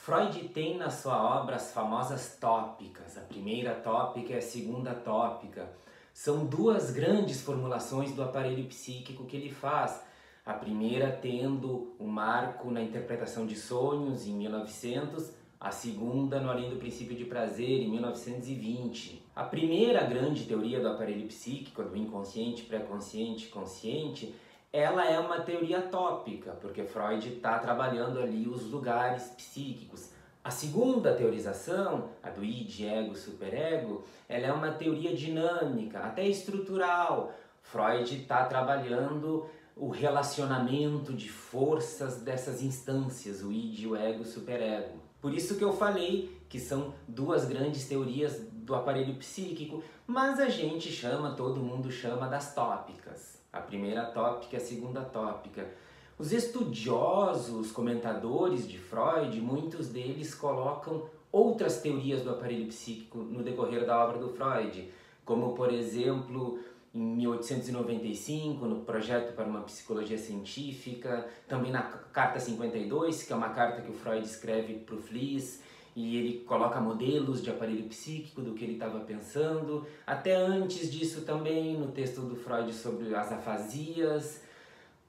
Freud tem na sua obra as famosas tópicas, a primeira tópica e a segunda tópica. São duas grandes formulações do aparelho psíquico que ele faz. A primeira tendo o marco na interpretação de sonhos, em 1900, a segunda no Além do Princípio de Prazer, em 1920. A primeira grande teoria do aparelho psíquico, do inconsciente, pré-consciente, consciente, ela é uma teoria tópica, porque Freud está trabalhando ali os lugares psíquicos. A segunda teorização, a do id, ego, superego, ela é uma teoria dinâmica, até estrutural. Freud está trabalhando o relacionamento de forças dessas instâncias, o id, o ego, o superego. Por isso que eu falei que são duas grandes teorias do aparelho psíquico, mas a gente chama, todo mundo chama das tópicas. A primeira tópica e a segunda tópica. Os estudiosos, comentadores de Freud, muitos deles colocam outras teorias do aparelho psíquico no decorrer da obra do Freud, como por exemplo, em 1895, no Projeto para uma Psicologia Científica, também na Carta 52, que é uma carta que o Freud escreve para o Fliess, e ele coloca modelos de aparelho psíquico do que ele estava pensando. Até antes disso também, no texto do Freud sobre as afasias,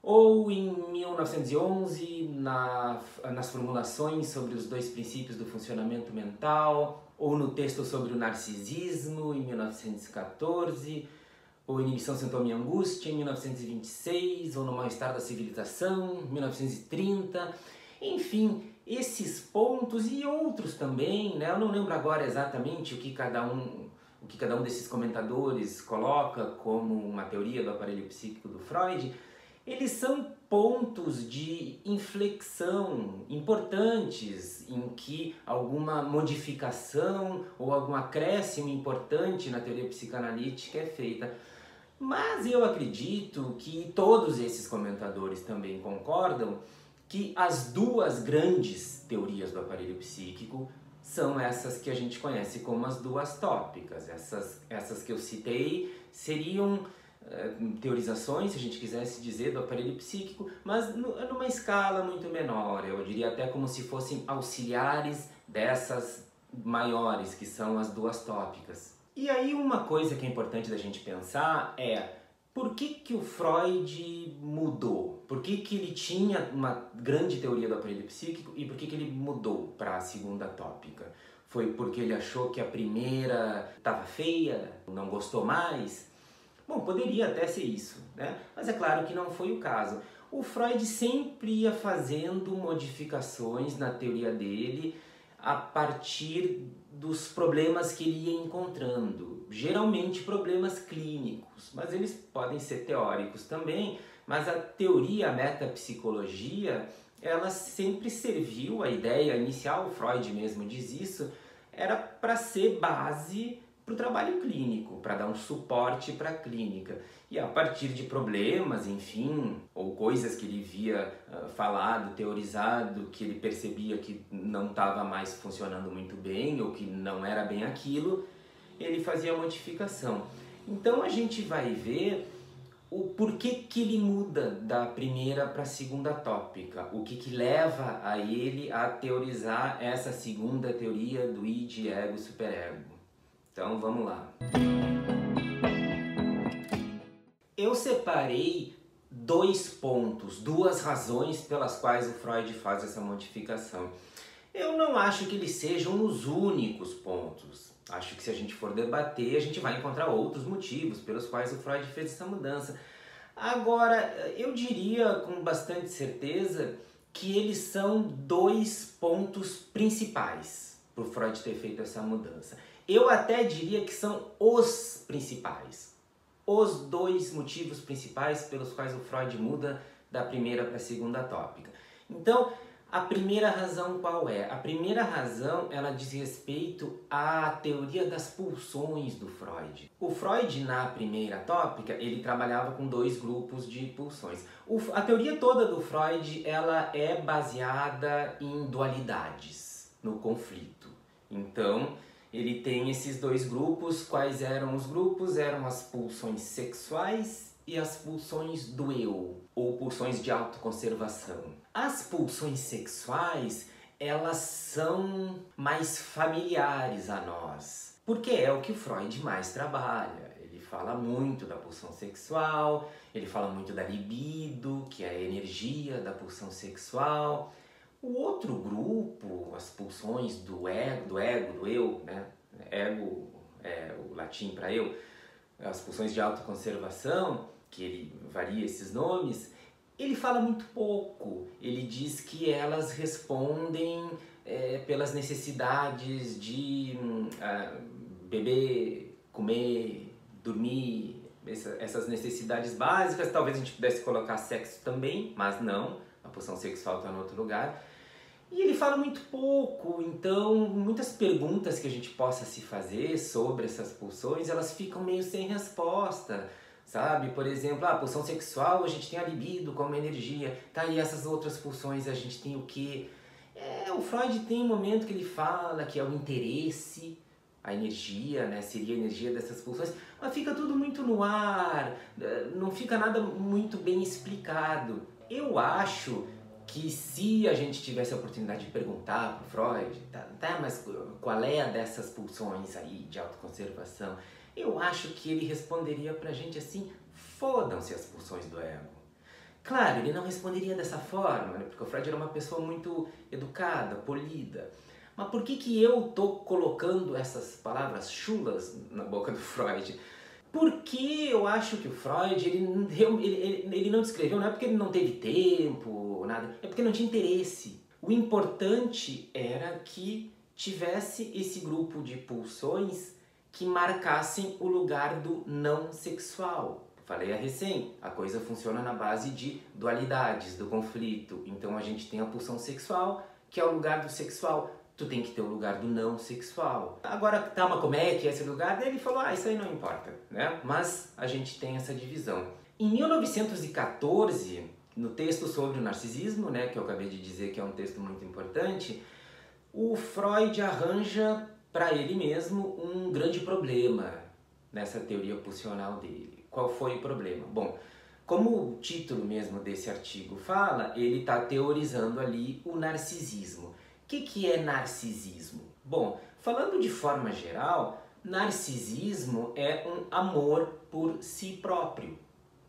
ou em 1911, nas formulações sobre os dois princípios do funcionamento mental, ou no texto sobre o narcisismo, em 1914, ou Inibição, Sintoma e Angústia, em 1926, ou no Mal-Estar da Civilização, em 1930. Enfim, esses pontos e outros também, né? Eu não lembro agora exatamente o que cada um desses comentadores coloca como uma teoria do aparelho psíquico do Freud. Eles são pontos de inflexão importantes em que alguma modificação ou algum acréscimo importante na teoria psicanalítica é feita. Mas eu acredito que todos esses comentadores também concordam que as duas grandes teorias do aparelho psíquico são essas que a gente conhece como as duas tópicas. Essas que eu citei seriam teorizações, se a gente quisesse dizer, do aparelho psíquico, mas numa escala muito menor. Eu diria até como se fossem auxiliares dessas maiores, que são as duas tópicas. E aí uma coisa que é importante da gente pensar é: por que o Freud mudou? Por que ele tinha uma grande teoria do aparelho psíquico e por que ele mudou para a segunda tópica? Foi porque ele achou que a primeira estava feia, não gostou mais? Bom, poderia até ser isso, né? Mas é claro que não foi o caso. O Freud sempre ia fazendo modificações na teoria dele a partir dos problemas que ele ia encontrando. Geralmente problemas clínicos, mas eles podem ser teóricos também. Mas a teoria, a metapsicologia, ela sempre serviu, a ideia inicial, o Freud mesmo diz isso, era para ser base para o trabalho clínico, para dar um suporte para a clínica. E a partir de problemas, enfim, ou coisas que ele via falado, teorizado, que ele percebia que não estava mais funcionando muito bem, ou que não era bem aquilo, ele fazia a modificação. Então a gente vai ver o porquê que ele muda da primeira para a segunda tópica, o que leva a ele a teorizar essa segunda teoria do id, ego, superego. Então vamos lá. Eu separei dois pontos, duas razões pelas quais o Freud faz essa modificação. Eu não acho que eles sejam os únicos pontos. Acho que se a gente for debater, a gente vai encontrar outros motivos pelos quais o Freud fez essa mudança. Agora, eu diria com bastante certeza que eles são dois pontos principais para o Freud ter feito essa mudança. Eu até diria que são os principais. Os dois motivos principais pelos quais o Freud muda da primeira para a segunda tópica. Então, a primeira razão qual é? A primeira razão, ela diz respeito à teoria das pulsões do Freud. O Freud, na primeira tópica, ele trabalhava com dois grupos de pulsões. A teoria toda do Freud, ela é baseada em dualidades, no conflito. Então, ele tem esses dois grupos. Quais eram os grupos? Eram as pulsões sexuais e as pulsões do eu, ou pulsões de autoconservação. As pulsões sexuais, elas são mais familiares a nós, porque é o que o Freud mais trabalha. Ele fala muito da pulsão sexual, ele fala muito da libido, que é a energia da pulsão sexual. O outro grupo, as pulsões do ego, do eu, né? Ego é o latim para eu, as pulsões de autoconservação, que ele varia esses nomes, ele fala muito pouco. Ele diz que elas respondem pelas necessidades de beber, comer, dormir, essas necessidades básicas. Talvez a gente pudesse colocar sexo também, mas não, a pulsão sexual está em outro lugar. E ele fala muito pouco, então muitas perguntas que a gente possa se fazer sobre essas pulsões, elas ficam meio sem resposta, sabe? Por exemplo, a pulsão sexual, a gente tem a libido como energia, tá? E essas outras pulsões a gente tem o quê? O Freud tem um momento que ele fala que é o interesse, a energia, né? Seria a energia dessas pulsões, mas fica tudo muito no ar, não fica nada muito bem explicado. Eu acho que se a gente tivesse a oportunidade de perguntar para o Freud, mas qual é a dessas pulsões aí de autoconservação, eu acho que ele responderia pra gente assim, fodam-se as pulsões do ego. Claro, ele não responderia dessa forma, né? Porque o Freud era uma pessoa muito educada, polida. Mas por que eu tô colocando essas palavras chulas na boca do Freud? Porque eu acho que o Freud, ele não descreveu, não é porque ele não teve tempo, nada, é porque não tinha interesse. O importante era que tivesse esse grupo de pulsões que marcassem o lugar do não sexual. Falei a recém, a coisa funciona na base de dualidades, do conflito. Então a gente tem a pulsão sexual, que é o lugar do sexual. Tu tem que ter o lugar do não sexual. Agora, tá, mas como é que é esse lugar? Daí ele falou, isso aí não importa, né? Mas a gente tem essa divisão. Em 1914, no texto sobre o narcisismo, né, que eu acabei de dizer que é um texto muito importante, o Freud arranja para ele mesmo um grande problema nessa teoria pulsional dele. Qual foi o problema? Bom, como o título mesmo desse artigo fala, ele está teorizando ali o narcisismo. O que é narcisismo? Bom, falando de forma geral, narcisismo é um amor por si próprio.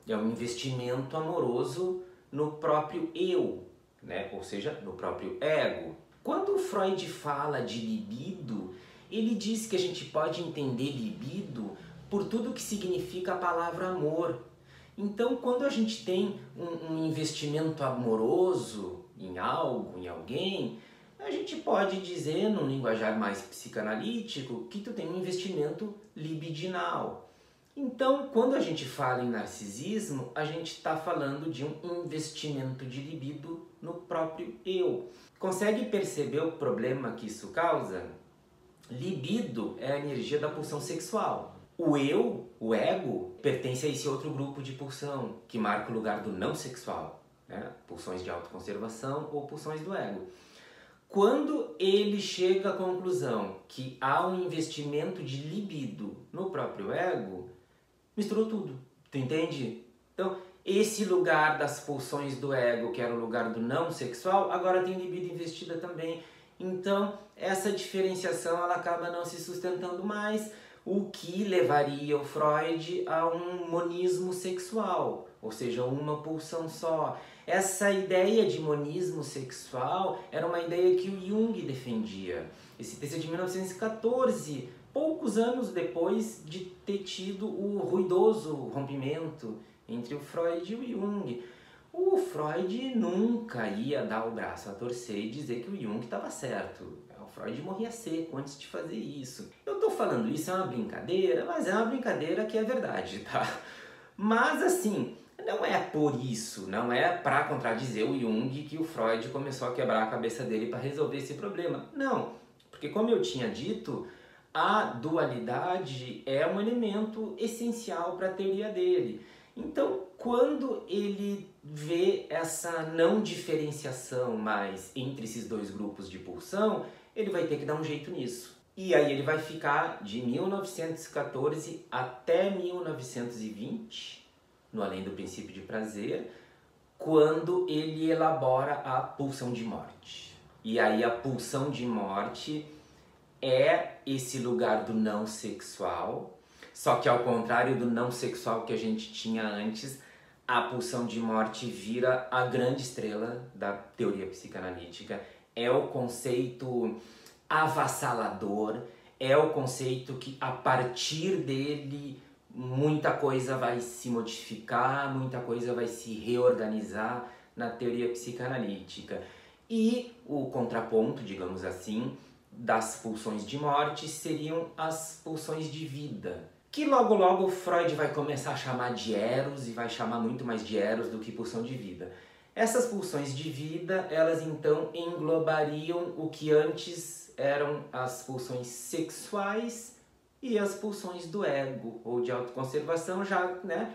É um investimento amoroso no próprio eu, né? Ou seja, no próprio ego. Quando o Freud fala de libido, ele diz que a gente pode entender libido por tudo que significa a palavra amor. Então, quando a gente tem um investimento amoroso em algo, em alguém, a gente pode dizer, num linguajar mais psicanalítico, que tu tem um investimento libidinal. Então, quando a gente fala em narcisismo, a gente está falando de um investimento de libido no próprio eu. Consegue perceber o problema que isso causa? Libido é a energia da pulsão sexual. O eu, o ego, pertence a esse outro grupo de pulsão, que marca o lugar do não sexual, né? Pulsões de autoconservação ou pulsões do ego. Quando ele chega à conclusão que há um investimento de libido no próprio ego, misturou tudo, tu entende? Então, esse lugar das pulsões do ego, que era o lugar do não sexual, agora tem libido investida também. Então, essa diferenciação ela acaba não se sustentando mais, o que levaria o Freud a um monismo sexual, ou seja, uma pulsão só. Essa ideia de monismo sexual era uma ideia que o Jung defendia. Esse texto é de 1914, poucos anos depois de ter tido o ruidoso rompimento entre o Freud e o Jung. O Freud nunca ia dar o braço a torcer e dizer que o Jung estava certo. O Freud morria seco antes de fazer isso. Eu tô falando isso, é uma brincadeira, mas é uma brincadeira que é verdade, tá? Mas assim, não é por isso, não é para contradizer o Jung que o Freud começou a quebrar a cabeça dele para resolver esse problema. Não, porque como eu tinha dito, a dualidade é um elemento essencial para a teoria dele. Então, quando ele vê essa não diferenciação mais entre esses dois grupos de pulsão, ele vai ter que dar um jeito nisso. E aí ele vai ficar de 1914 até 1920, no Além do Princípio de Prazer, quando ele elabora a pulsão de morte. E aí a pulsão de morte é esse lugar do não sexual, só que ao contrário do não sexual que a gente tinha antes, a pulsão de morte vira a grande estrela da teoria psicanalítica. É o conceito avassalador, é o conceito que a partir dele muita coisa vai se modificar, muita coisa vai se reorganizar na teoria psicanalítica. E o contraponto, digamos assim, das pulsões de morte seriam as pulsões de vida, que logo logo Freud vai começar a chamar de eros e vai chamar muito mais de eros do que pulsão de vida. Essas pulsões de vida, elas então englobariam o que antes eram as pulsões sexuais e as pulsões do ego ou de autoconservação,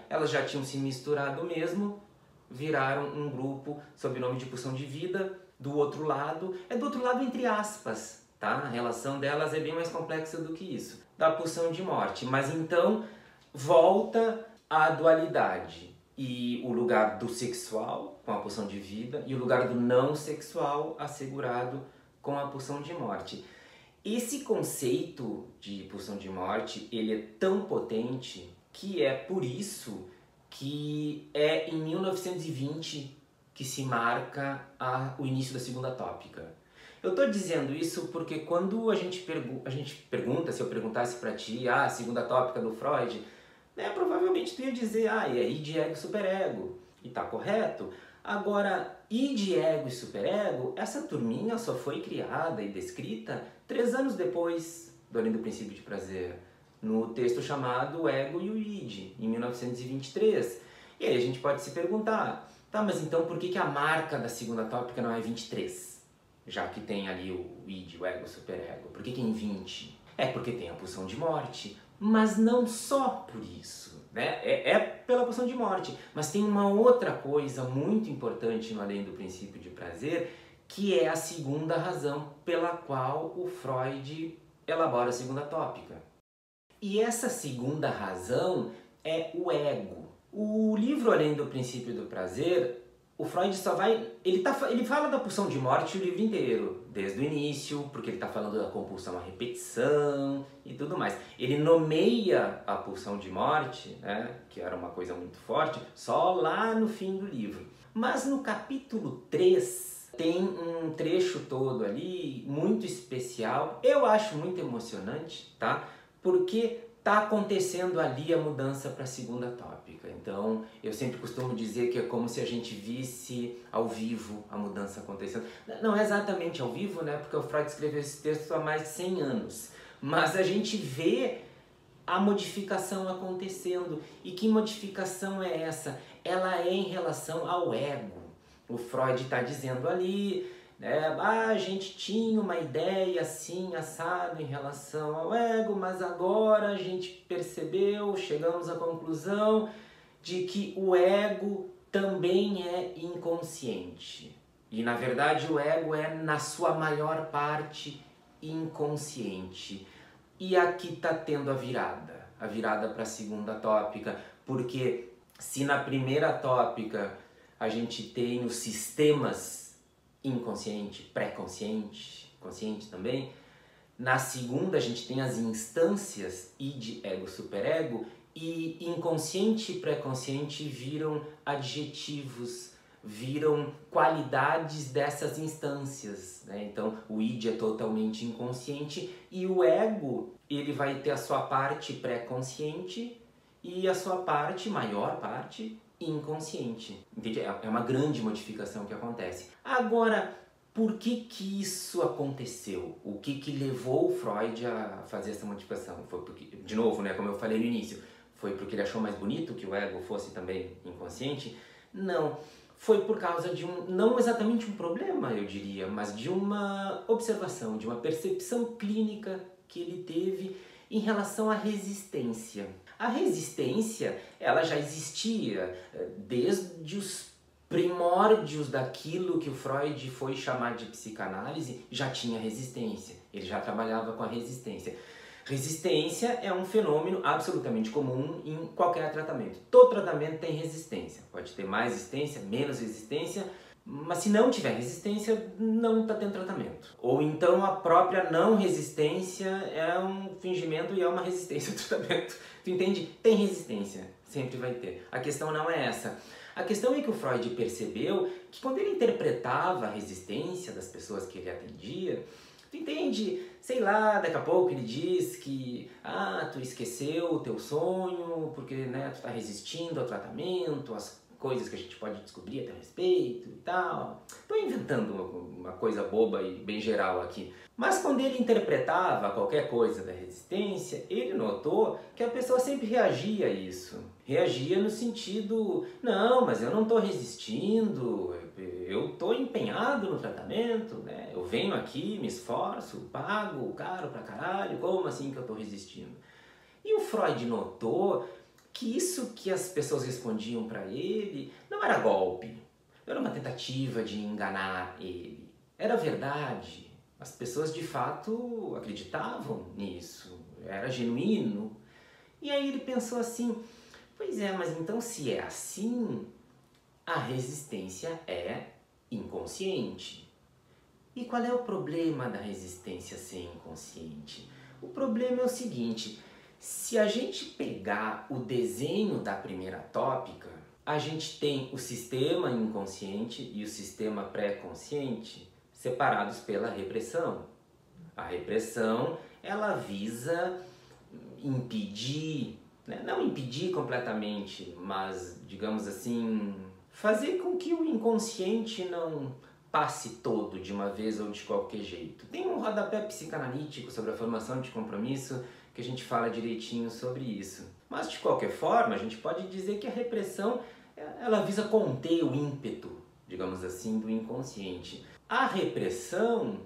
elas já tinham se misturado mesmo, viraram um grupo sob o nome de pulsão de vida. Do outro lado, é do outro lado entre aspas, tá? A relação delas é bem mais complexa do que isso, da pulsão de morte. Mas então volta a dualidade e o lugar do sexual com a pulsão de vida e o lugar do não sexual assegurado com a pulsão de morte. Esse conceito de pulsão de morte, ele é tão potente que é por isso que é em 1920 que se marca o início da segunda tópica. Eu estou dizendo isso porque quando a gente pergunta, se eu perguntasse para ti, a segunda tópica do Freud, provavelmente tu ia dizer, é id, ego, superego, e tá correto. Agora, id, ego e superego, essa turminha só foi criada e descrita 3 anos depois do Além do Princípio de Prazer, no texto chamado O Ego e o Id, em 1923. E aí a gente pode se perguntar, tá, mas então por que a marca da segunda tópica não é 23? Já que tem ali o id, o ego, o superego. Por que em 20? É porque tem a pulsão de morte, mas não só por isso, né? É pela pulsão de morte, mas tem uma outra coisa muito importante no Além do Princípio de Prazer, que é a segunda razão pela qual o Freud elabora a segunda tópica. E essa segunda razão é o ego. O livro Além do Princípio do Prazer, o Freud só vai... Ele fala da pulsão de morte o livro inteiro, desde o início, porque ele está falando da compulsão à repetição e tudo mais. Ele nomeia a pulsão de morte, né, que era uma coisa muito forte, só lá no fim do livro. Mas no capítulo 3 tem um trecho todo ali muito especial, eu acho muito emocionante, tá? Porque está acontecendo ali a mudança para a segunda tópica. Então, eu sempre costumo dizer que é como se a gente visse ao vivo a mudança acontecendo. Não é exatamente ao vivo, né? Porque o Freud escreveu esse texto há mais de 100 anos. Mas a gente vê a modificação acontecendo. E que modificação é essa? Ela é em relação ao ego. O Freud está dizendo ali... a gente tinha uma ideia assim, assado em relação ao ego, mas agora a gente percebeu, chegamos à conclusão de que o ego também é inconsciente. E na verdade o ego é, na sua maior parte, inconsciente. E aqui está tendo a virada para a segunda tópica, porque se na primeira tópica a gente tem os sistemas inconsciente, pré-consciente, consciente também. Na segunda a gente tem as instâncias id, ego, superego, e inconsciente e pré-consciente viram adjetivos, viram qualidades dessas instâncias, né? Então o id é totalmente inconsciente e o ego, ele vai ter a sua parte pré-consciente e a sua parte, maior parte, inconsciente. Entende? É uma grande modificação que acontece. Agora, por que isso aconteceu? O que levou o Freud a fazer essa modificação? Foi porque, de novo, né, como eu falei no início, foi porque ele achou mais bonito que o ego fosse também inconsciente? Não. Foi por causa de não exatamente um problema, eu diria, mas de uma observação, de uma percepção clínica que ele teve em relação à resistência. A resistência, ela já existia desde os primórdios daquilo que o Freud foi chamar de psicanálise, já tinha resistência, ele já trabalhava com a resistência. Resistência é um fenômeno absolutamente comum em qualquer tratamento. Todo tratamento tem resistência, pode ter mais resistência, menos resistência, Mas se não tiver resistência, não está tendo tratamento. Ou então a própria não resistência é um fingimento e é uma resistência ao tratamento. Tu entende? Tem resistência, sempre vai ter. A questão não é essa. A questão é que o Freud percebeu que quando ele interpretava a resistência das pessoas que ele atendia, tu entende? Sei lá, daqui a pouco ele diz que tu esqueceu o teu sonho porque, né, tu está resistindo ao tratamento, às coisas que a gente pode descobrir a teu respeito e tal. Estou inventando uma coisa boba e bem geral aqui. Mas quando ele interpretava qualquer coisa da resistência, ele notou que a pessoa sempre reagia a isso. Reagia no sentido, não, mas eu não estou resistindo, eu estou empenhado no tratamento, né? Eu venho aqui, me esforço, pago caro pra caralho, como assim que eu estou resistindo? E o Freud notou que isso que as pessoas respondiam para ele não era golpe, não era uma tentativa de enganar ele, era verdade. As pessoas de fato acreditavam nisso, era genuíno. E aí ele pensou assim, pois é, mas então se é assim, a resistência é inconsciente. E qual é o problema da resistência ser inconsciente? O problema é o seguinte, se a gente pegar o desenho da primeira tópica, a gente tem o sistema inconsciente e o sistema pré-consciente separados pela repressão. A repressão, ela visa impedir, né? Não impedir completamente, mas, digamos assim, fazer com que o inconsciente não passe todo de uma vez ou de qualquer jeito. Tem um rodapé psicanalítico sobre a formação de compromisso que a gente fala direitinho sobre isso. Mas de qualquer forma, a gente pode dizer que a repressão, ela visa conter o ímpeto, digamos assim, do inconsciente. A repressão,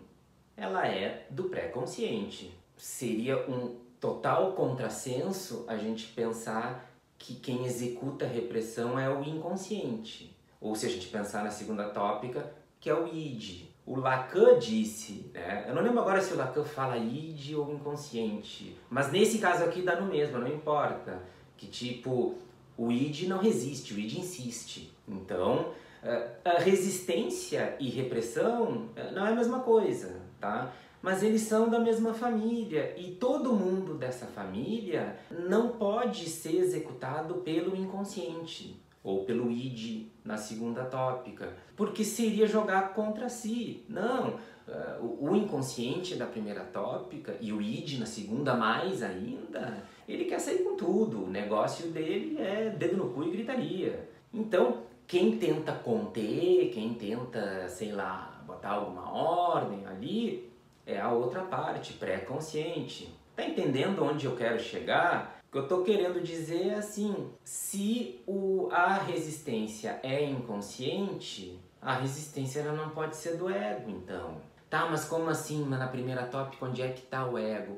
ela é do pré-consciente. Seria um total contrassenso a gente pensar que quem executa a repressão é o inconsciente. Ou se a gente pensar na segunda tópica, que é o id. O Lacan disse, né? Eu não lembro agora se o Lacan fala id ou inconsciente, mas nesse caso aqui dá no mesmo, não importa. Que tipo, o id não resiste, o id insiste. Então, a resistência e repressão não é a mesma coisa, tá? Mas eles são da mesma família e todo mundo dessa família não pode ser executado pelo inconsciente ou pelo id na segunda tópica, porque seria jogar contra si. Não, o inconsciente da primeira tópica e o id na segunda mais ainda, ele quer sair com tudo, o negócio dele é dedo no cu e gritaria. Então, quem tenta conter, quem tenta, sei lá, botar alguma ordem ali, é a outra parte, pré-consciente. Tá entendendo onde eu quero chegar? O que eu tô querendo dizer é assim, se a resistência é inconsciente, a resistência ela não pode ser do ego, então. Tá, mas como assim, na primeira tópica, onde é que tá o ego?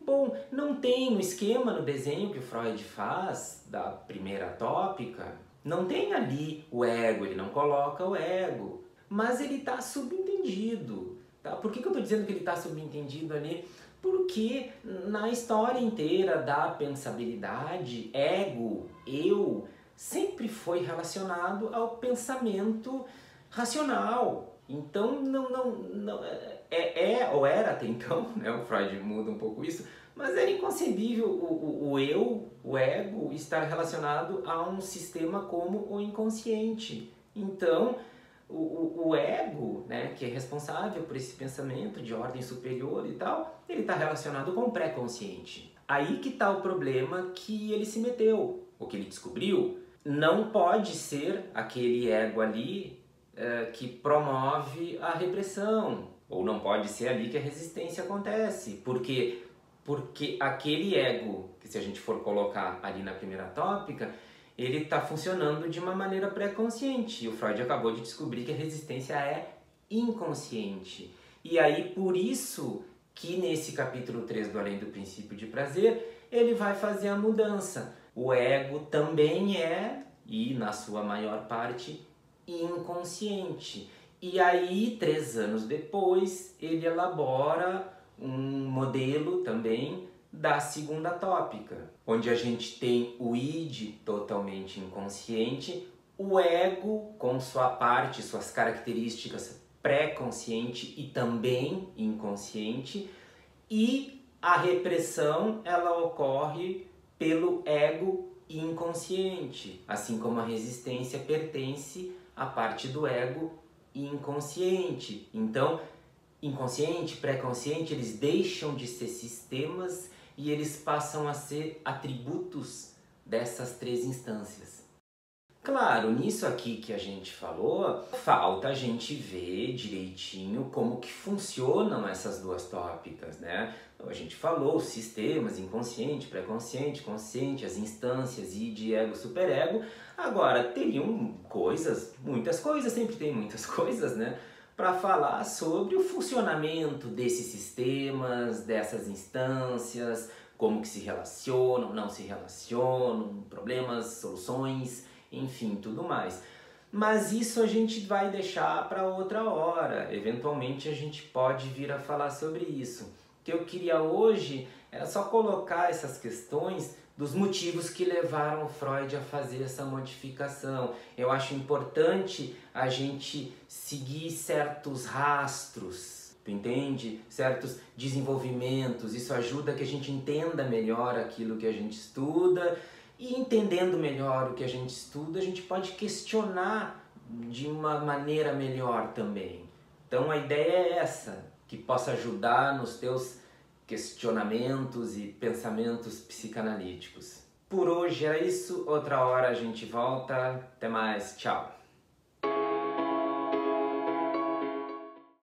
Bom, não tem no esquema, no desenho que o Freud faz da primeira tópica, não tem ali o ego, ele não coloca o ego, mas ele tá subentendido. Tá? Por que eu estou dizendo que ele está subentendido ali? Porque na história inteira da pensabilidade, ego, eu, sempre foi relacionado ao pensamento racional. Então, não ou era até então, né? O Freud muda um pouco isso, mas era inconcebível o eu, o ego, estar relacionado a um sistema como o inconsciente. Então, o ego, né, que é responsável por esse pensamento de ordem superior e tal, ele está relacionado com o pré-consciente. Aí que está o problema que ele se meteu, o que ele descobriu. Não pode ser aquele ego ali que promove a repressão, ou não pode ser ali que a resistência acontece. Porque aquele ego, que se a gente for colocar ali na primeira tópica, ele está funcionando de uma maneira pré-consciente. E o Freud acabou de descobrir que a resistência é inconsciente. E aí, por isso que nesse capítulo 3 do Além do Princípio de Prazer, ele vai fazer a mudança. O ego também é, e na sua maior parte, inconsciente. E aí, 3 anos depois, ele elabora um modelo também da segunda tópica, onde a gente tem o id totalmente inconsciente o ego com sua parte, suas características pré-consciente e também inconsciente, e a repressão ela ocorre pelo ego inconsciente, assim como a resistência pertence à parte do ego inconsciente. Então, inconsciente, pré-consciente, eles deixam de ser sistemas e eles passam a ser atributos dessas três instâncias. Claro, nisso aqui que a gente falou, falta a gente ver direitinho como que funcionam essas duas tópicas, né? Então, a gente falou os sistemas, inconsciente, pré-consciente, consciente, as instâncias, id, ego, superego. Agora, teriam coisas, muitas coisas, sempre tem muitas coisas, né? Para falar sobre o funcionamento desses sistemas, dessas instâncias, como que se relacionam, não se relacionam, problemas, soluções, enfim, tudo mais. Mas isso a gente vai deixar para outra hora. Eventualmente a gente pode vir a falar sobre isso. O que eu queria hoje era só colocar essas questões dos motivos que levaram o Freud a fazer essa modificação. Eu acho importante a gente seguir certos rastros, tu entende? Certos desenvolvimentos. Isso ajuda que a gente entenda melhor aquilo que a gente estuda. E entendendo melhor o que a gente estuda, a gente pode questionar de uma maneira melhor também. Então a ideia é essa, que possa ajudar nos teus questionamentos e pensamentos psicanalíticos. Por hoje é isso, outra hora a gente volta. Até mais, tchau!